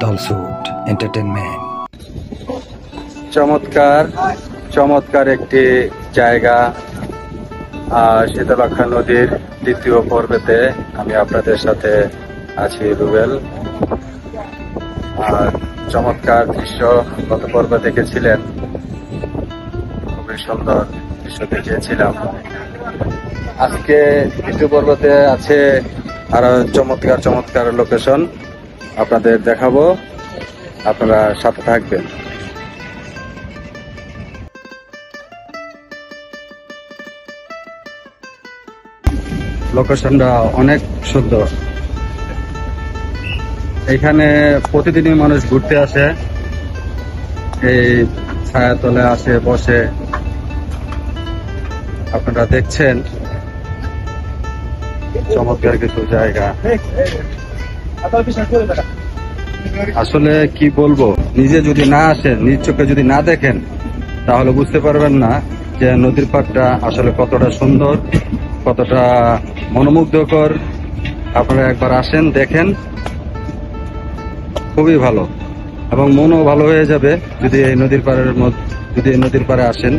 দলসুট entertainment. চমৎকার চমৎকার একটি জায়গা। শীতলক্ষ্যা নদীর দ্বিতীয় পর্বেতে আমি আপনাদের সাথে আছি রুবেল। আর চমৎকার দৃশ্য গত পর্বে দেখেছিলেন, খুবই সুন্দর দৃশ্য দেখিয়েছিলাম। আজকে দ্বিতীয় পর্বতে আছে আরো চমৎকার চমৎকার লোকেশন আপনাদের দেখাবো, আপনারা সাথে থাকবেন। লোকেশনটা অনেক সুন্দর। এখানে প্রতিদিনই মানুষ ঘুরতে আসে, এই ছায়াতলে আসে বসে। আপনারা দেখছেন চমৎকার কিছু জায়গা। আসলে কি বলবো, নিজে যদি না আসেন, নিজ চোখে যদি না দেখেন, তাহলে বুঝতে পারবেন না যে নদীর পাড়টা আসলে কতটা সুন্দর, কতটা মনোমুগ্ধকর। আপনারা একবার আসেন, দেখেন, খুবই ভালো এবং মনও ভালো হয়ে যাবে যদি এই নদীর পাড়ে আসেন।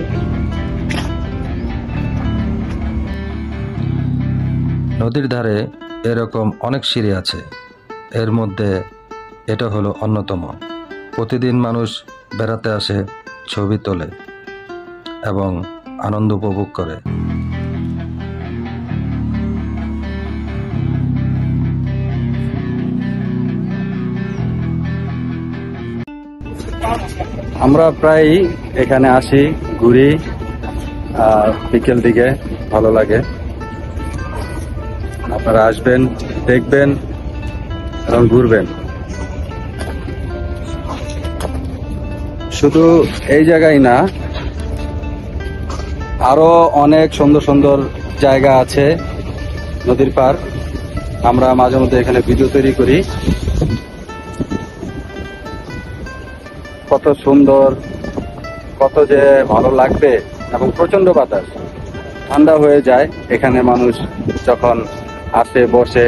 নদীর ধারে এরকম অনেক সিঁড়ি আছে, এর মধ্যে এটা হলো অন্যতম। প্রতিদিন মানুষ বেড়াতে আসে, ছবি তোলে এবং আনন্দ উপভোগ করে। আমরা প্রায় এখানে আসি, ঘুরি, বিকেল দিকে ভালো লাগে। আপনারা আসবেন, দেখবেন এবং ঘুরবেন। শুধু এই জায়গায় না, আরো অনেক সুন্দর সুন্দর জায়গা আছে নদীর পার। আমরা মাঝে মধ্যে এখানে ভিডিও তৈরি করি। কত সুন্দর, কত যে ভালো লাগবে, এবং প্রচন্ড বাতাস, ঠান্ডা হয়ে যায় এখানে মানুষ যখন আসে, বসে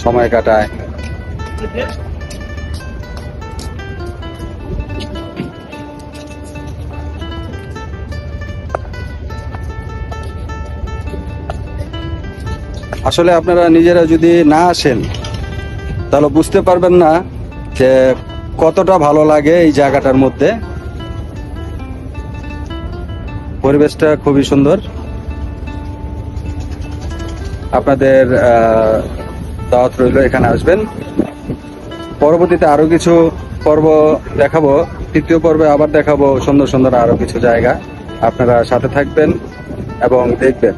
সময় কাটায়। আসলে আপনারা নিজেরা যদি না আসেন, তাহলে বুঝতে পারবেন না যে কতটা ভালো লাগে এই জায়গাটার মধ্যে। পরিবেশটা খুবই সুন্দর। আপনাদের দাওয়াত রইল, এখানে আসবেন। পরবর্তীতে আরো কিছু পর্ব দেখাবো, তৃতীয় পর্বে আবার দেখাবো সুন্দর সুন্দর আরো কিছু জায়গা। আপনারা সাথে থাকবেন এবং দেখবেন।